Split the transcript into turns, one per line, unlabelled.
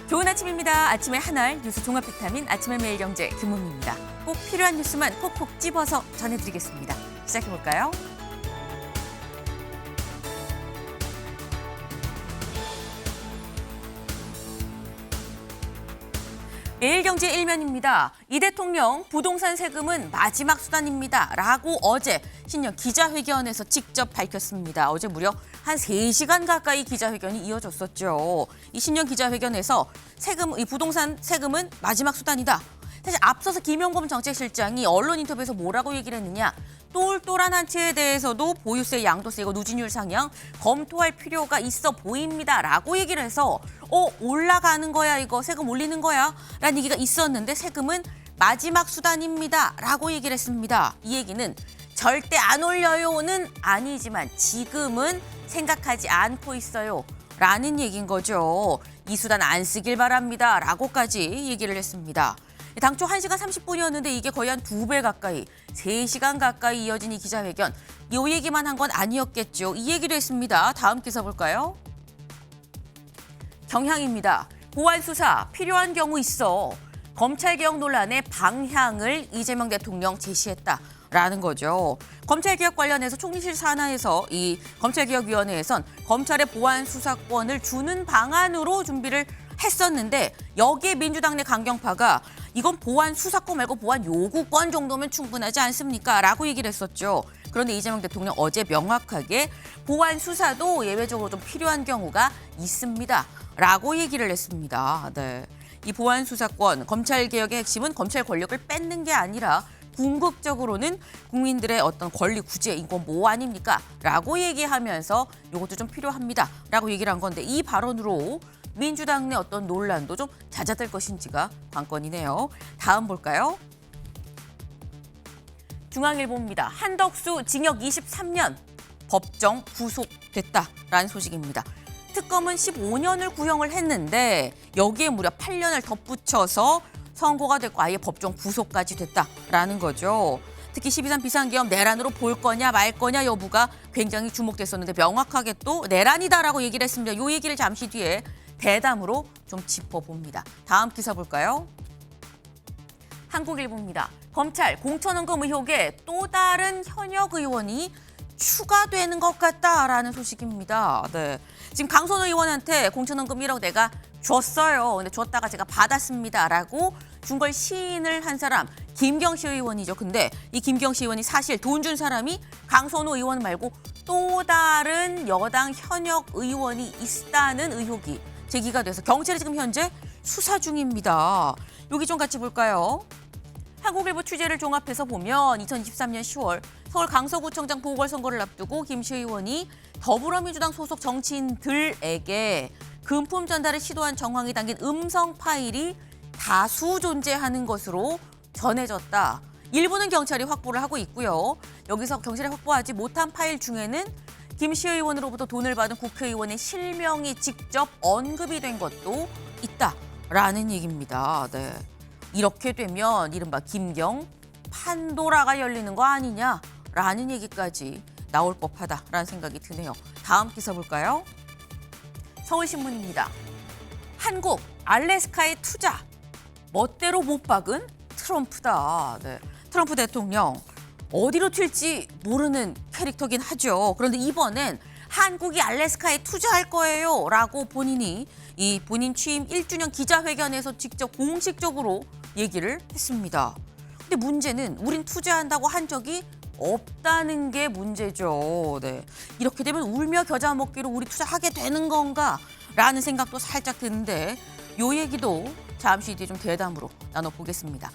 좋은 아침입니다. 아침의 한알 뉴스 종합 비타민 아침의 매일경제 김은미입니다. 꼭 필요한 뉴스만 콕콕 집어서 전해드리겠습니다. 시작해볼까요? 매일경제 일면입니다. 이 대통령 부동산 세금은 마지막 수단입니다. 라고 어제 신년 기자회견에서 직접 밝혔습니다. 어제 무려 한 3시간 가까이 기자회견이 이어졌었죠. 이 신년 기자회견에서 이 부동산 세금은 마지막 수단이다. 사실 앞서서 김용범 정책실장이 언론 인터뷰에서 뭐라고 얘기를 했느냐. 똘똘한 한 채에 대해서도 보유세, 양도세, 이거 누진율 상향 검토할 필요가 있어 보입니다. 라고 얘기를 해서 올라가는 거야, 이거 세금 올리는 거야 라는 얘기가 있었는데 세금은 마지막 수단입니다. 라고 얘기를 했습니다. 이 얘기는 절대 안 올려요는 아니지만 지금은 생각하지 않고 있어요. 라는 얘기인 거죠. 이 수단 안 쓰길 바랍니다. 라고까지 얘기를 했습니다. 당초 1시간 30분이었는데 이게 거의 한 2배 가까이, 3시간 가까이 이어진 이 기자회견. 이 얘기만 한 건 아니었겠죠. 이 얘기도 했습니다. 다음 기사 볼까요? 경향입니다. 보안 수사 필요한 경우 있어. 검찰개혁 논란의 방향을 이재명 대통령 제시했다라는 거죠. 검찰개혁 관련해서 총리실 산하에서 이 검찰개혁위원회에선 검찰의 보안 수사권을 주는 방안으로 준비를 했었는데 여기에 민주당 내 강경파가 이건 보안 수사권 말고 보안 요구권 정도면 충분하지 않습니까? 라고 얘기를 했었죠. 그런데 이재명 대통령 어제 명확하게 보안 수사도 예외적으로 좀 필요한 경우가 있습니다. 라고 얘기를 했습니다. 네. 이 보안 수사권, 검찰개혁의 핵심은 검찰 권력을 뺏는 게 아니라 궁극적으로는 국민들의 어떤 권리 구제, 이건 뭐 아닙니까? 라고 얘기하면서 이것도 좀 필요합니다. 라고 얘기를 한 건데 이 발언으로 민주당 내 어떤 논란도 좀 잦아들 것인지가 관건이네요. 다음 볼까요? 중앙일보입니다. 한덕수 징역 23년, 법정 구속됐다라는 소식입니다. 특검은 15년을 구형을 했는데 여기에 무려 8년을 덧붙여서 선고가 됐고 아예 법정 구속까지 됐다라는 거죠. 특히 12.3 비상계엄 내란으로 볼 거냐 말 거냐 여부가 굉장히 주목됐었는데 명확하게 또 내란이다라고 얘기를 했습니다. 이 얘기를 잠시 뒤에 대담으로 좀 짚어봅니다. 다음 기사 볼까요? 한국일보입니다. 검찰 공천원금 의혹에 또 다른 현역 의원이 추가되는 것 같다라는 소식입니다. 네. 지금 강선호 의원한테 공천원금 1억 내가 줬어요. 근데 줬다가 제가 받았습니다라고 준 걸 시인을 한 사람 김경시 의원이죠. 근데 이 김경시 의원이 사실 돈 준 사람이 강선호 의원 말고 또 다른 여당 현역 의원이 있다는 의혹이 제기가 돼서 경찰이 지금 현재 수사 중입니다. 여기 좀 같이 볼까요? 한국일보 취재를 종합해서 보면 2023년 10월 서울 강서구청장 보궐선거를 앞두고 김시 의원이 더불어민주당 소속 정치인들에게 금품 전달을 시도한 정황이 담긴 음성 파일이 다수 존재하는 것으로 전해졌다. 일부는 경찰이 확보를 하고 있고요. 여기서 경찰이 확보하지 못한 파일 중에는 김시 의원으로부터 돈을 받은 국회의원의 실명이 직접 언급이 된 것도 있다라는 얘기입니다. 네. 이렇게 되면 이른바 김경 판도라가 열리는 거 아니냐라는 얘기까지 나올 법하다라는 생각이 드네요. 다음 기사 볼까요? 서울신문입니다. 한국 알래스카에 투자 멋대로 못 박은 트럼프다. 네. 트럼프 대통령 어디로 튈지 모르는 캐릭터긴 하죠. 그런데 이번엔 한국이 알래스카에 투자할 거예요 라고 본인이 이 본인 취임 1주년 기자회견에서 직접 공식적으로 얘기를 했습니다. 근데 문제는 우린 투자한다고 한 적이 없다는 게 문제죠. 네. 이렇게 되면 울며 겨자 먹기로 우리 투자하게 되는 건가 라는 생각도 살짝 드는데 요 얘기도 잠시 뒤에 좀 대담으로 나눠보겠습니다.